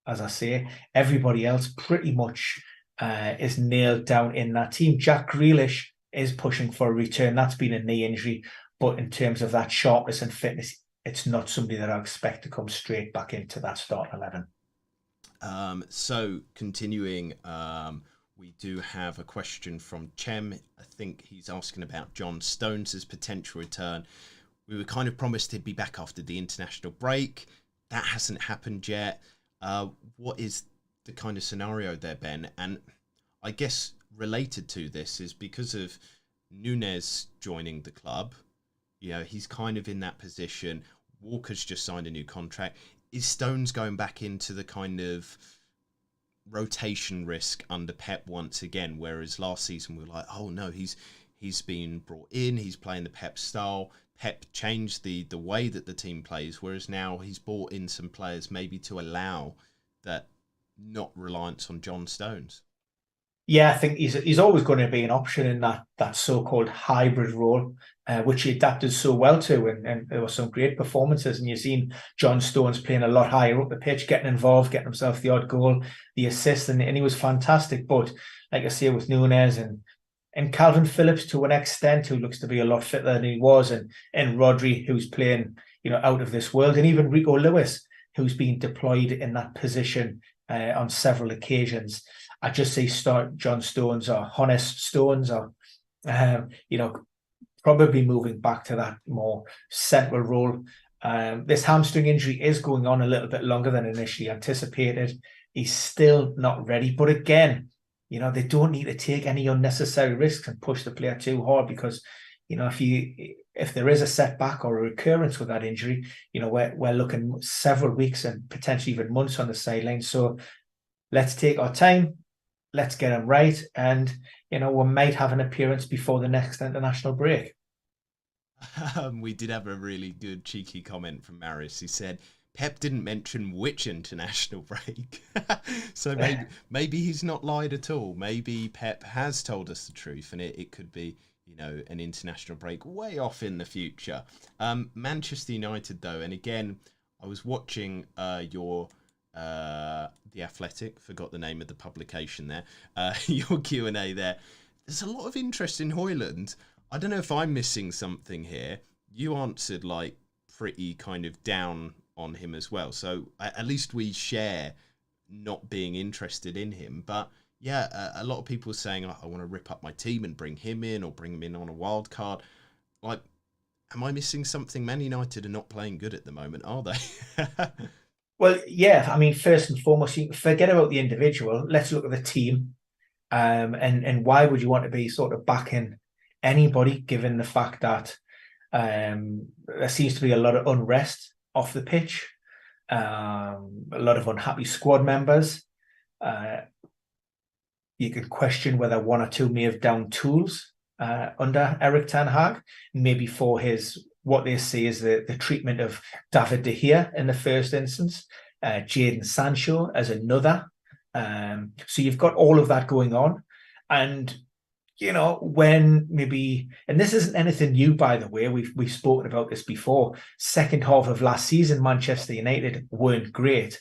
as I say, everybody else pretty much is nailed down in that team. Jack Grealish is pushing for a return. That's been a knee injury, but in terms of that sharpness and fitness, it's not somebody that I expect to come straight back into that starting 11. So continuing, we do have a question from Chem. I think he's asking about John Stones' potential return. We were kind of promised he'd be back after the international break. That hasn't happened yet. What is the kind of scenario there, Ben? And I guess related to this is because of Nunez joining the club, he's kind of in that position. Walker's just signed a new contract. Is Stones going back into the kind of rotation risk under Pep once again? Whereas last season we were like, oh no, he's been brought in, he's playing the Pep style. Pep changed the way that the team plays, whereas now he's brought in some players maybe to allow that not reliance on John Stones. Yeah, I think he's always going to be an option in that so-called hybrid role, which he adapted so well to, and there were some great performances. And you've seen John Stones playing a lot higher up the pitch, getting involved, getting himself the odd goal, the assist, and he was fantastic. But like I say, with Nunez and Calvin Phillips to an extent, who looks to be a lot fitter than he was, and Rodri, who's playing out of this world, and even Rico Lewis, who's been deployed in that position on several occasions. I just say start John Stones or Honest Stones, or probably moving back to that more central role. This hamstring injury is going on a little bit longer than initially anticipated. He's still not ready, but again, they don't need to take any unnecessary risks and push the player too hard, because if there is a setback or a recurrence with that injury, we're looking several weeks and potentially even months on the sideline. So let's take our time, let's get him right, and we might have an appearance before the next international break. We did have a really good cheeky comment from Maris. He said Pep didn't mention which international break. So maybe he's not lied at all. Maybe Pep has told us the truth, and it could be an international break way off in the future. Manchester United though, and again, I was watching your The Athletic, forgot the name of the publication there, your Q&A there. There's a lot of interest in Højlund. I don't know if I'm missing something here. You answered pretty kind of down on him as well. So at least we share not being interested in him. But yeah, a lot of people are saying, I want to rip up my team and bring him in, or bring him in on a wild card. Am I missing something? Man United are not playing good at the moment, are they? Well, yeah. I mean, first and foremost, you forget about the individual. Let's look at the team. And why would you want to be sort of backing anybody, given the fact that there seems to be a lot of unrest off the pitch, a lot of unhappy squad members. You could question whether one or two may have downed tools under Eric Ten Hag, maybe for his what they see as the treatment of David De Gea in the first instance, Jadon Sancho as another. So you've got all of that going on. And, when maybe, and this isn't anything new, by the way, we've spoken about this before, second half of last season, Manchester United weren't great.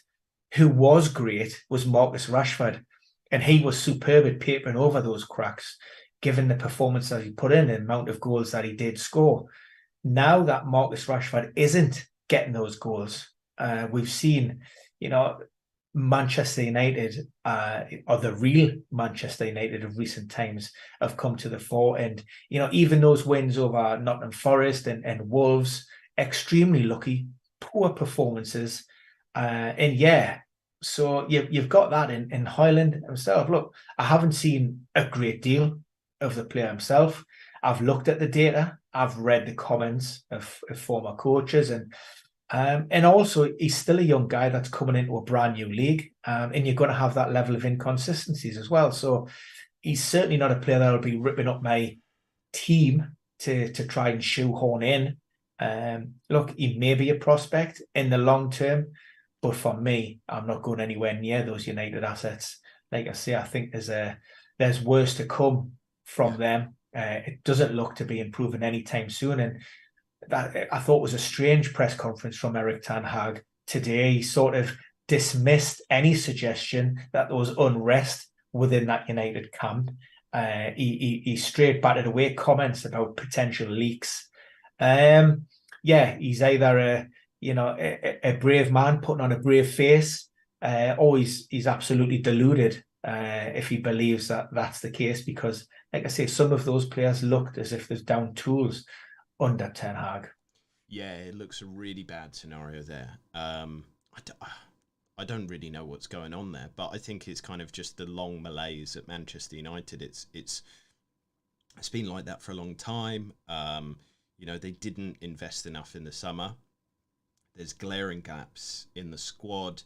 Who was great was Marcus Rashford. And he was superb at papering over those cracks, given the performance that he put in and the amount of goals that he did score. Now that Marcus Rashford isn't getting those goals, we've seen, Manchester United, or the real Manchester United of recent times, have come to the fore. And, even those wins over Nottingham Forest and Wolves, extremely lucky, poor performances. So you've got that in Højlund himself. Look, I haven't seen a great deal of the player himself. I've looked at the data. I've read the comments of former coaches, and also he's still a young guy that's coming into a brand new league, and you're going to have that level of inconsistencies as well. So he's certainly not a player that'll be ripping up my team to try and shoehorn in. Look, he may be a prospect in the long term, but for me, I'm not going anywhere near those United assets. Like I say, I think there's worse to come from them. It doesn't look to be improving anytime soon. And that, I thought, was a strange press conference from Eric Ten Hag today. He sort of dismissed any suggestion that there was unrest within that United camp. He straight batted away comments about potential leaks. He's either a brave man putting on a brave face, or he's absolutely deluded if he believes that that's the case, because, like I say, some of those players looked as if there's down tools under Ten Hag. Yeah, it looks a really bad scenario there. I don't really know what's going on there, but I think it's kind of just the long malaise at Manchester United. It's been like that for a long time. They didn't invest enough in the summer. There's glaring gaps in the squad.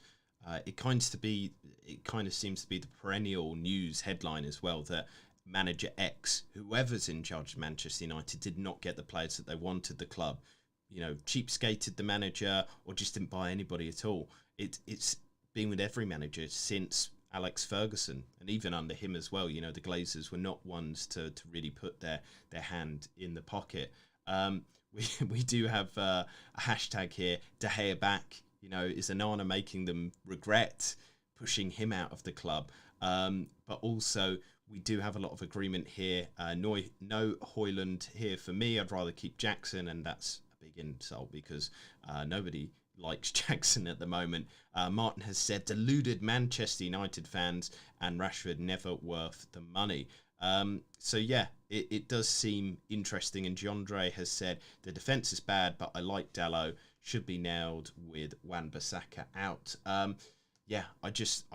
It kind of seems to be the perennial news headline as well, that manager X, whoever's in charge of Manchester United, did not get the players that they wanted. The club, cheapskated the manager, or just didn't buy anybody at all. It's been with every manager since Alex Ferguson, and even under him as well. The Glazers were not ones to really put their hand in the pocket. We do have a hashtag here, De Gea back. Is Onana making them regret pushing him out of the club? But also, we do have a lot of agreement here. No Højlund here for me. I'd rather keep Jackson, and that's a big insult because nobody likes Jackson at the moment. Martin has said, deluded Manchester United fans, and Rashford never worth the money. It does seem interesting. And Giandre has said, the defence is bad, but I like Dalot. Should be nailed with Wan-Bissaka out. I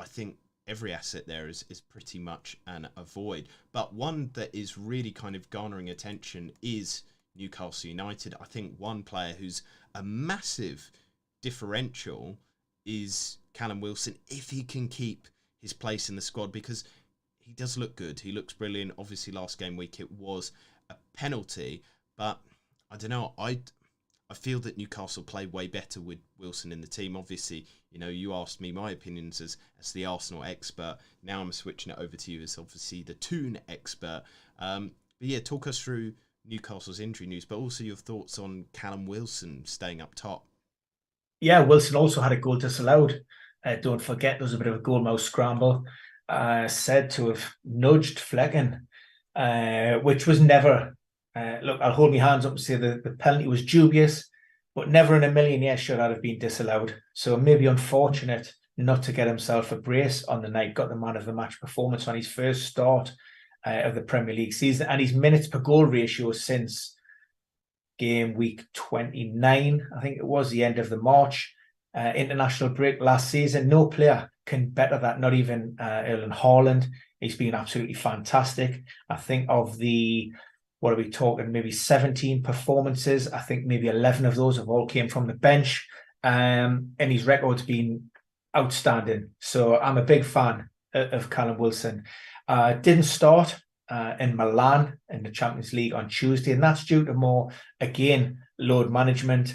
think every asset there is pretty much an avoid. But one that is really kind of garnering attention is Newcastle United. I think one player who's a massive differential is Callum Wilson, if he can keep his place in the squad, because he does look good. He looks brilliant. Obviously, last game week it was a penalty, but I don't know. I feel that Newcastle play way better with Wilson in the team. Obviously, you asked me my opinions as the Arsenal expert. Now I'm switching it over to you as obviously the Toon expert. Talk us through Newcastle's injury news, but also your thoughts on Callum Wilson staying up top. Yeah, Wilson also had a goal disallowed. Don't forget, there was a bit of a goalmouth scramble. Said to have nudged Flecken, which was never... look, I'll hold my hands up and say the penalty was dubious, but never in a million years should that have been disallowed. So maybe unfortunate not to get himself a brace on the night. Got the man of the match performance on his first start of the Premier League season, and his minutes per goal ratio since game week 29, I think it was the end of the March international break last season. No player can better that, not even Erling Haaland. He's been absolutely fantastic. I think of the... what are we talking? Maybe 17 performances. I think maybe 11 of those have all came from the bench. And his record's been outstanding. So I'm a big fan of Callum Wilson. Didn't start in Milan in the Champions League on Tuesday, and that's due to more, again, load management.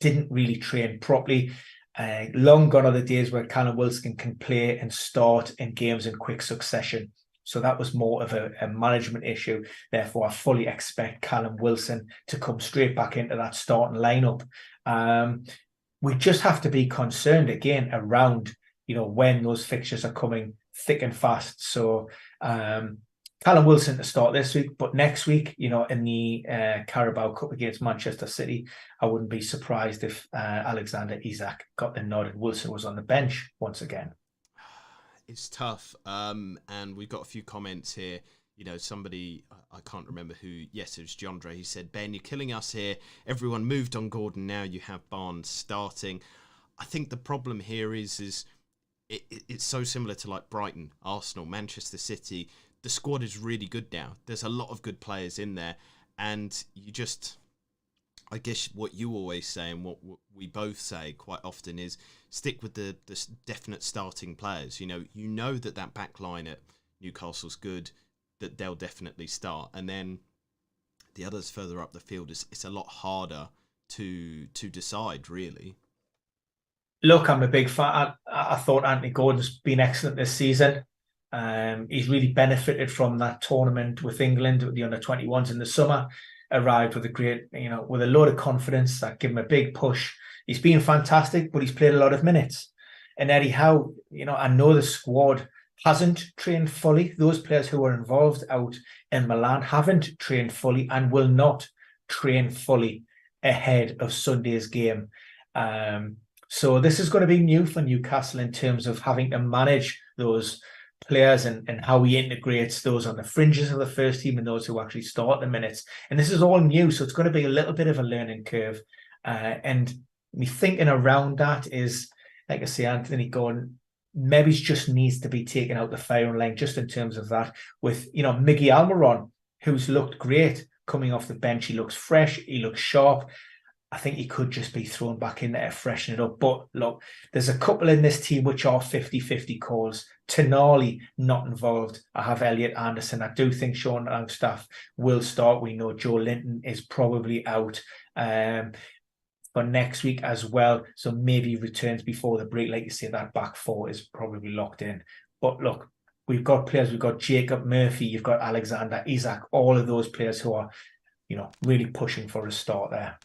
Didn't really train properly. Long gone are the days where Callum Wilson can play and start in games in quick succession. So that was more of a management issue. Therefore, I fully expect Callum Wilson to come straight back into that starting lineup. We just have to be concerned again around, when those fixtures are coming thick and fast. So Callum Wilson to start this week, but next week, in the Carabao Cup against Manchester City, I wouldn't be surprised if Alexander Isak got the nod and Wilson was on the bench once again. It's tough. And we've got a few comments here. Somebody, I can't remember who, yes, it was Jandre, he said, Ben, you're killing us here. Everyone moved on Gordon, now you have Barnes starting. I think the problem here is it's so similar to like Brighton, Arsenal, Manchester City. The squad is really good now. There's a lot of good players in there. And you just, I guess what you always say and what we both say quite often is stick with the definite starting players. You know that back line at Newcastle's good, that they'll definitely start. And then the others further up the field, it's a lot harder to decide, really. Look, I'm a big fan. I thought Anthony Gordon's been excellent this season. He's really benefited from that tournament with England, with the under-21s in the summer. Arrived with with a load of confidence that give him a big push. He's been fantastic, but he's played a lot of minutes. And Eddie Howe, I know the squad hasn't trained fully. Those players who were involved out in Milan haven't trained fully and will not train fully ahead of Sunday's game. So this is going to be new for Newcastle in terms of having to manage those players and how he integrates those on the fringes of the first team and those who actually start the minutes. And this is all new, so it's going to be a little bit of a learning curve. And me thinking around that is, like I say, Anthony Gordon maybe just needs to be taken out the firing line just in terms of that. With, Miggy Almiron, who's looked great coming off the bench. He looks fresh, he looks sharp. I think he could just be thrown back in there, freshen it up. But look, there's a couple in this team which are 50-50 calls. Tonali not involved. I have Elliot Anderson. I do think Sean Longstaff will start. We know Joe Linton is probably out for next week as well. So maybe he returns before the break. Like you say, that back four is probably locked in. But look, we've got players. We've got Jacob Murphy. You've got Alexander Isak. All of those players who are, really pushing for a start there.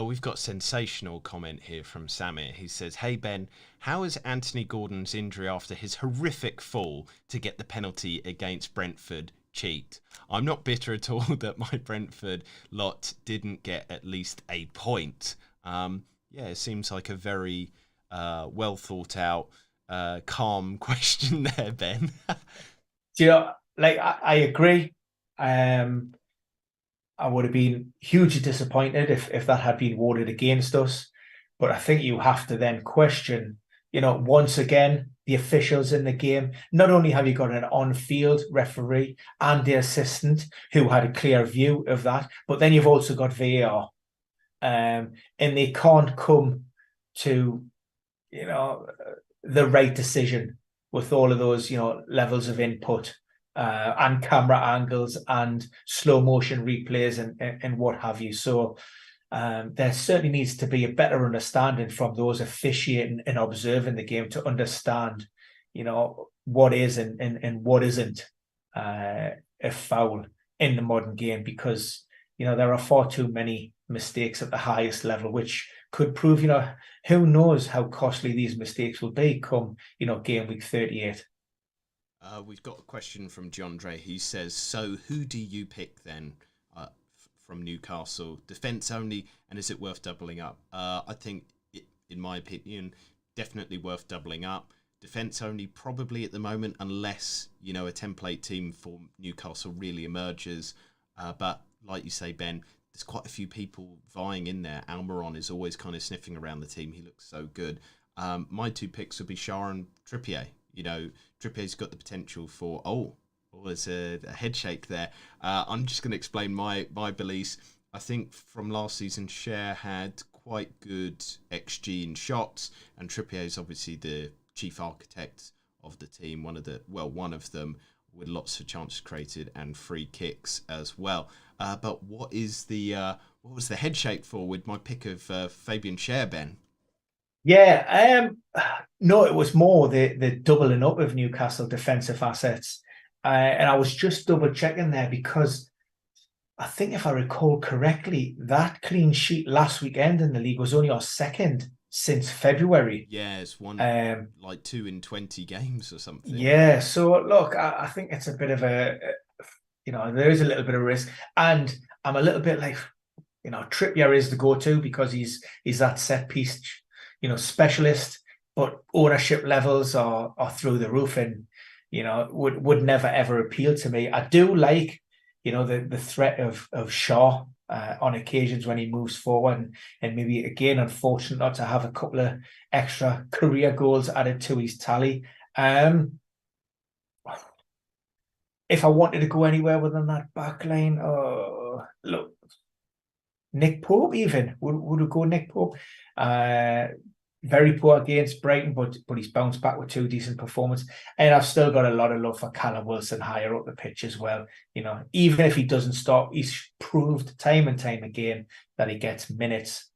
We've got a sensational comment here from Samir. He says, hey, Ben, how is Anthony Gordon's injury after his horrific fall to get the penalty against Brentford cheat? I'm not bitter at all that my Brentford lot didn't get at least a point. It seems like a very well thought out, calm question there, Ben. I agree. I would have been hugely disappointed if that had been awarded against us. But I think you have to then question, once again, the officials in the game. Not only have you got an on-field referee and the assistant who had a clear view of that, but then you've also got VAR. And they can't come to, the right decision with all of those, levels of input. And camera angles and slow motion replays and what have you. So there certainly needs to be a better understanding from those officiating and observing the game to understand, what is and what isn't a foul in the modern game, because, there are far too many mistakes at the highest level, which could prove, who knows how costly these mistakes will be come, game week 38. We've got a question from John Dre who says, so who do you pick then from Newcastle? Defence only, and is it worth doubling up? I think, in my opinion, definitely worth doubling up. Defence only probably at the moment, unless, a template team for Newcastle really emerges. But like you say, Ben, there's quite a few people vying in there. Almiron is always kind of sniffing around the team. He looks so good. My two picks would be Schär and Trippier. Trippier's got the potential for, there's a head shake there. I'm just going to explain my beliefs. I think from last season, Schär had quite good XG in shots, and Trippier is obviously the chief architect of the team, one of them, with lots of chances created and free kicks as well. But what was the head shake for with my pick of Fabian Schär, Ben? Yeah, no, it was more the doubling up of Newcastle defensive assets. And I was just double checking there because I think if I recall correctly, that clean sheet last weekend in the league was only our second since February. Yeah, it's one like 2 in 20 games or something. Yeah, so look, I think it's a bit of there is a little bit of risk. And I'm a little bit like, Trippier is the go-to because he's that set piece, specialist, but ownership levels are through the roof and, would never ever appeal to me. I do like, the threat of Shaw on occasions when he moves forward and maybe, again, unfortunate not to have a couple of extra career goals added to his tally. If I wanted to go anywhere within that back line, look, Nick Pope even. Would we go Nick Pope? Very poor against Brighton, but he's bounced back with 2 decent performances. And I've still got a lot of love for Callum Wilson higher up the pitch as well. Even if he doesn't start, he's proved time and time again that he gets minutes,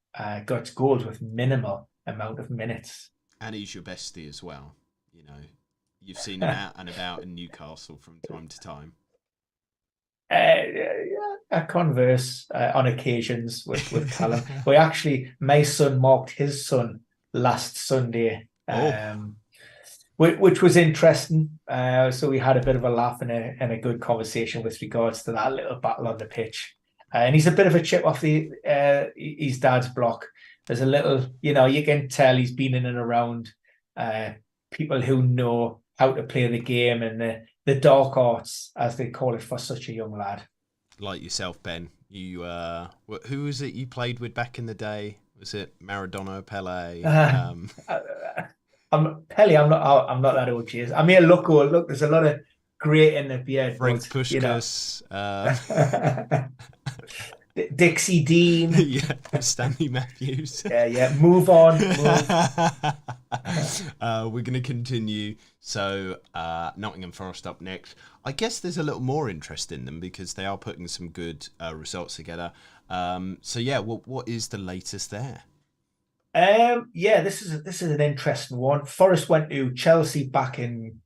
gets goals with minimal amount of minutes. And he's your bestie as well. You've seen him out and about in Newcastle from time to time. I converse on occasions with Callum. My son marked his son last Sunday, which was interesting. So we had a bit of a laugh and a good conversation with regards to that little battle on the pitch. And he's a bit of a chip off his dad's block. There's a little, you can tell he's been in and around people who know how to play the game and the dark arts, as they call it, for such a young lad. Like yourself, Ben. You, who was it you played with back in the day? Was it Maradona, Pele? I'm Pele. I'm not that old, cheers. I mean, look, there's a lot of grey in the beard. Frank Puskas. Dixie Dean. Yeah, Stanley Matthews. Yeah. Move on. We're going to continue. So Nottingham Forest up next. I guess there's a little more interest in them because they are putting some good results together. What is the latest there? This is an interesting one. Forest went to Chelsea back in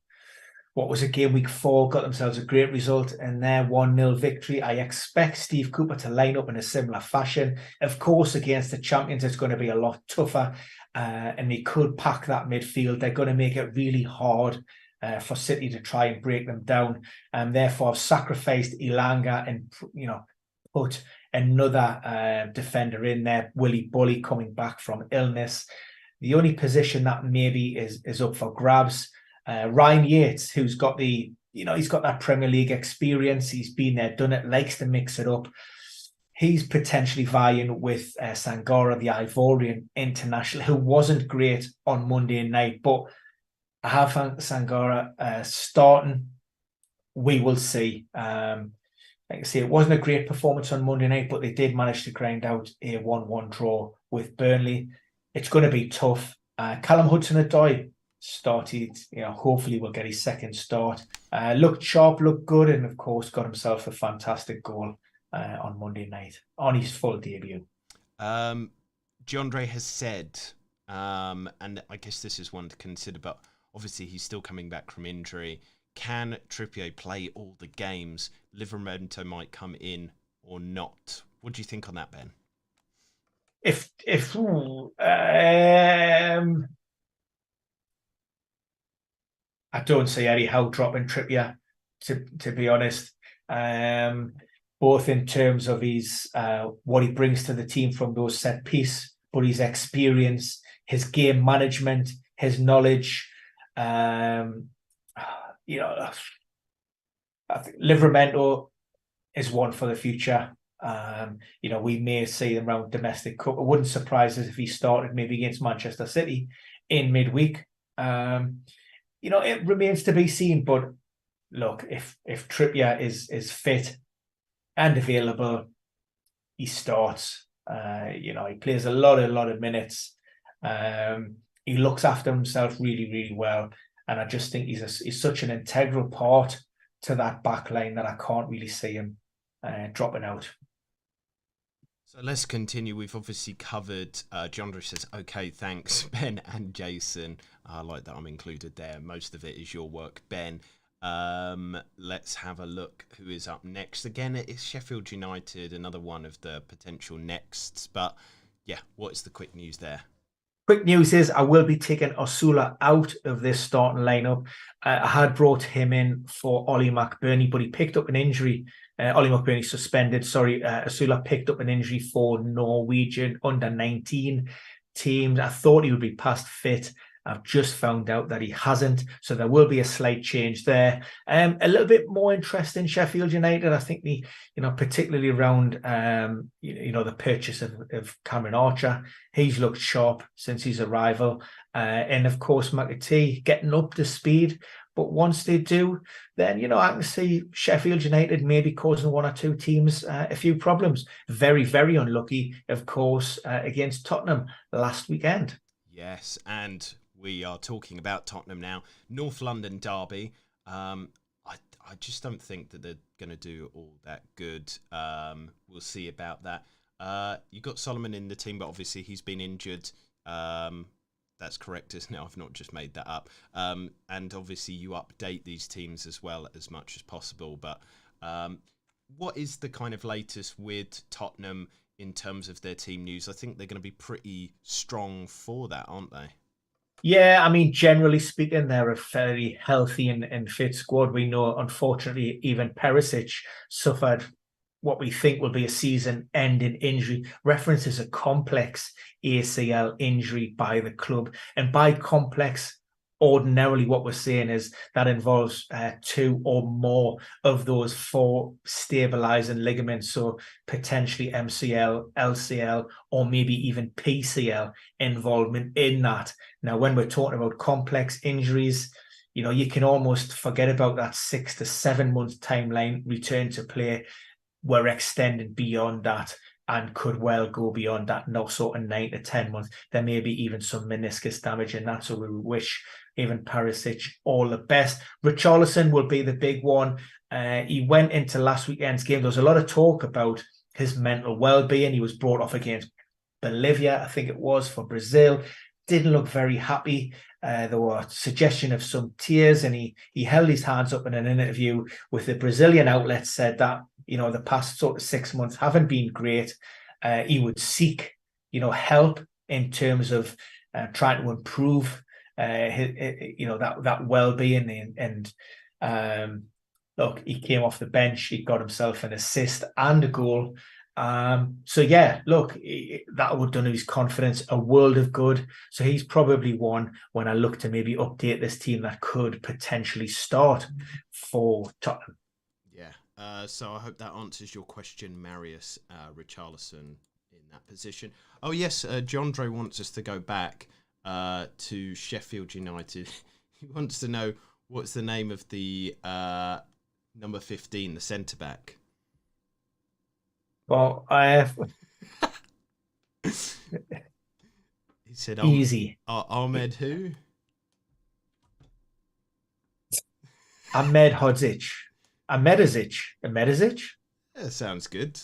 what was it, game week 4, got themselves a great result in their 1-0 victory. I expect Steve Cooper to line up in a similar fashion. Of course, against the champions, it's going to be a lot tougher, and they could pack that midfield. They're going to make it really hard for City to try and break them down, and therefore I've sacrificed Elanga and put another defender in there, Willy Bully, coming back from illness. The only position that maybe is up for grabs, Ryan Yates, who's got he's got that Premier League experience. He's been there, done it, likes to mix it up. He's potentially vying with Sangara, the Ivorian international, who wasn't great on Monday night, but I have Sangara starting. We will see. Like I say, it wasn't a great performance on Monday night, but they did manage to grind out a 1-1 draw with Burnley. It's going to be tough. Callum Hudson-Odoi started, hopefully will get his second start. Looked sharp, looked good, and of course got himself a fantastic goal on Monday night on his full debut. Giandre has said, and I guess this is one to consider, but obviously he's still coming back from injury. Can Trippier play all the games? Livramento might come in or not. What do you think on that, Ben? I don't see Eddie Howe dropping Trippier, to be honest. Both in terms of his what he brings to the team from those set piece, but his experience, his game management, his knowledge. I think Livramento is one for the future. We may see him around domestic cup. It wouldn't surprise us if he started maybe against Manchester City in midweek. It remains to be seen. But look, if Trippier is fit and available, he starts. He plays a lot of minutes. He looks after himself really, really well, and I just think he's such an integral part to that back line that I can't really see him dropping out. So let's continue. We've obviously covered, John Drew says, okay, thanks, Ben and Jason. I like that I'm included there. Most of it is your work, Ben. Let's have a look who is up next. Again, it's Sheffield United, another one of the potential nexts. But yeah, what is the quick news there? Quick news is I will be taking Osula out of this starting lineup. I had brought him in for Ollie McBurney, but he picked up an injury. Ollie McBurney suspended. Osula picked up an injury for Norwegian under-19 teams. I thought he would be past fit. I've just found out that he hasn't, so there will be a slight change there. A little bit more interest in Sheffield United. I think particularly around the purchase of Cameron Archer. He's looked sharp since his arrival, and of course McAtee getting up to speed. But once they do, then I can see Sheffield United maybe causing one or two teams a few problems. Very, very unlucky, of course, against Tottenham last weekend. Yes, and we are talking about Tottenham now. North London derby. I just don't think that they're going to do all that good. We'll see about that. You got Solomon in the team, but obviously he's been injured. That's correct, isn't it? I've not just made that up. And obviously you update these teams as well as much as possible. But what is the kind of latest with Tottenham in terms of their team news? I think they're going to be pretty strong for that, aren't they? Yeah, I mean, generally speaking, they're a fairly healthy and fit squad. We know, unfortunately, even Perisic suffered what we think will be a season-ending injury. References a complex ACL injury by the club. And by complex, ordinarily what we're saying is that involves 2 or more of those 4 stabilizing ligaments, so potentially MCL, LCL, or maybe even PCL involvement in that. Now, when we're talking about complex injuries, you can almost forget about that 6 to 7 month timeline. Return to play, we're extending beyond that and could well go beyond that, no sort of 9 to 10 months. There may be even some meniscus damage in that, so we wish even Perisic all the best. Richarlison will be the big one. He went into last weekend's game. There was a lot of talk about his mental well-being. He was brought off against Bolivia, I think it was, for Brazil. Didn't look very happy. There were suggestion of some tears, and he held his hands up in an interview with the Brazilian outlet, said that the past sort of 6 months haven't been great. He would seek help in terms of trying to improve that well-being, and look, he came off the bench. He got himself an assist and a goal. So yeah, look, that would have done his confidence a world of good. So he's probably one when I look to maybe update this team that could potentially start for Tottenham. Yeah. So I hope that answers your question, Marius. Richarlison in that position. Oh yes, John Dre wants us to go back to Sheffield United. He wants to know what's the name of the number 15, the centre back. Well, I have. He said, easy. Ahmed who? Ahmedhodzic. Ahmedhodzic. Yeah, sounds good.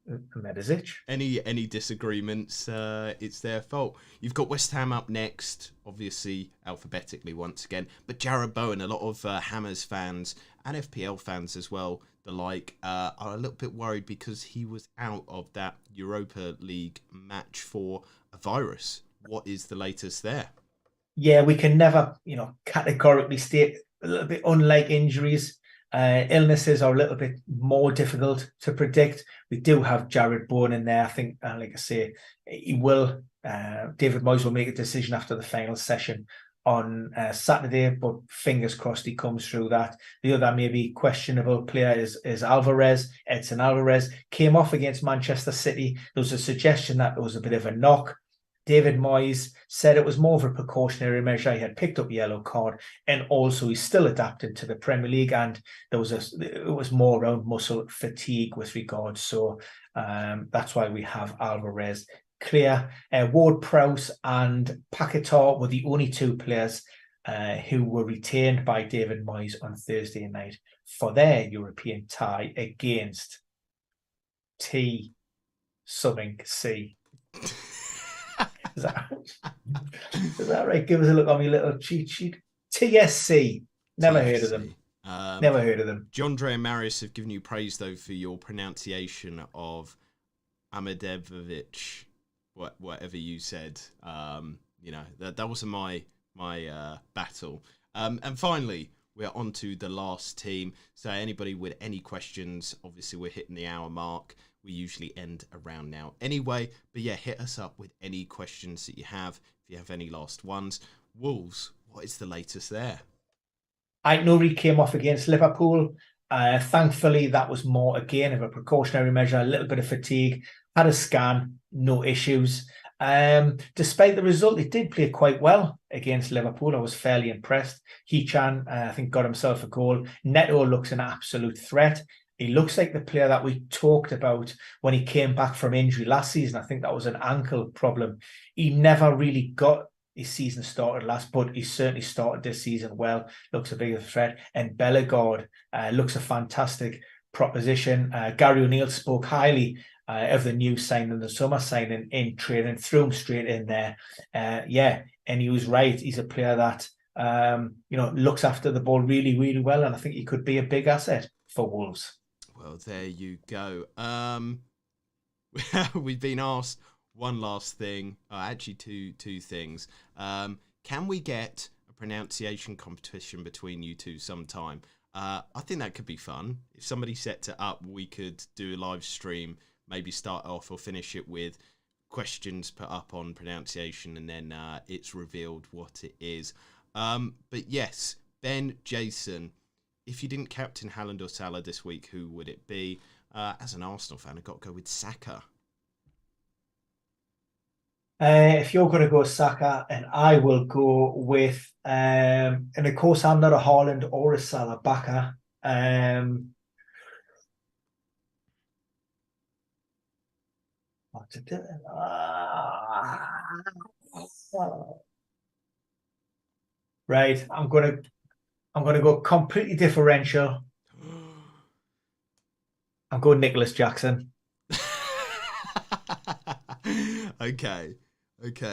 Ahmedhodzic. Any disagreements? It's their fault. You've got West Ham up next, obviously alphabetically once again. But Jarrod Bowen, a lot of Hammers fans and FPL fans as well, the like, are a little bit worried because he was out of that Europa League match for a virus. What is the latest there? Yeah, we can never, categorically state. A little bit unlike injuries. Illnesses are a little bit more difficult to predict. We do have Jarrod Bowen in there. I think, like I say, he will. David Moyes will make a decision after the final session on Saturday, but fingers crossed he comes through that. The other maybe questionable player is Alvarez. Edson Alvarez came off against Manchester City. There was a suggestion that there was a bit of a knock. David Moyes said it was more of a precautionary measure. He had picked up a yellow card, and also he's still adapting to the Premier League, and it was more around muscle fatigue with regards. So that's why we have Alvarez clear. Ward-Prowse and Paquetá were the only 2 players who were retained by David Moyes on Thursday night for their European tie against T something C. Is that right? Give us a look on my little cheat sheet. TSC. Never heard of them. Never heard of them. Jondre and Marius have given you praise, though, for your pronunciation of Amadevovic, whatever you said. That wasn't my battle. And finally, we're on to the last team. So anybody with any questions, obviously we're hitting the hour mark. We usually end around now anyway. But yeah, hit us up with any questions that you have, if you have any last ones. Wolves, what is the latest there? Nuri came off against Liverpool. Thankfully, that was more, again, of a precautionary measure, a little bit of fatigue. Had a scan, no issues. Despite the result, it did play quite well against Liverpool. I was fairly impressed. Hee-chan, I think, got himself a goal. Neto looks an absolute threat. He looks like the player that we talked about when he came back from injury last season. I think that was an ankle problem. He never really got his season started last, but he certainly started this season well. Looks a bigger threat. And Bellegarde looks a fantastic proposition. Gary O'Neill spoke highly of the new signing, the summer signing in training, threw him straight in there. And he was right. He's a player that looks after the ball really, really well, and I think he could be a big asset for Wolves. Well, there you go. We've been asked one last thing, actually two things. Can we get a pronunciation competition between you two sometime? I think that could be fun. If somebody sets it up, we could do a live stream, maybe start off or finish it with questions put up on pronunciation, and then it's revealed what it is. But yes, Ben, Jason, if you didn't captain Haaland or Salah this week, who would it be? As an Arsenal fan, I've got to go with Saka. If you're going to go Saka, and I will go with, and of course I'm not a Haaland or a Salah backer. Right, I'm gonna go completely differential. I'm going Nicholas Jackson. Okay.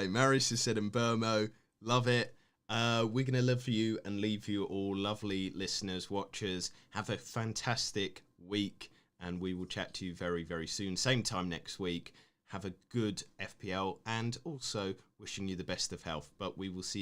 Marius has said in Burmo, love it. We're going to live for you and leave you all lovely listeners, watchers. Have a fantastic week, and we will chat to you very, very soon. Same time next week. Have a good FPL, and also wishing you the best of health. But we will see you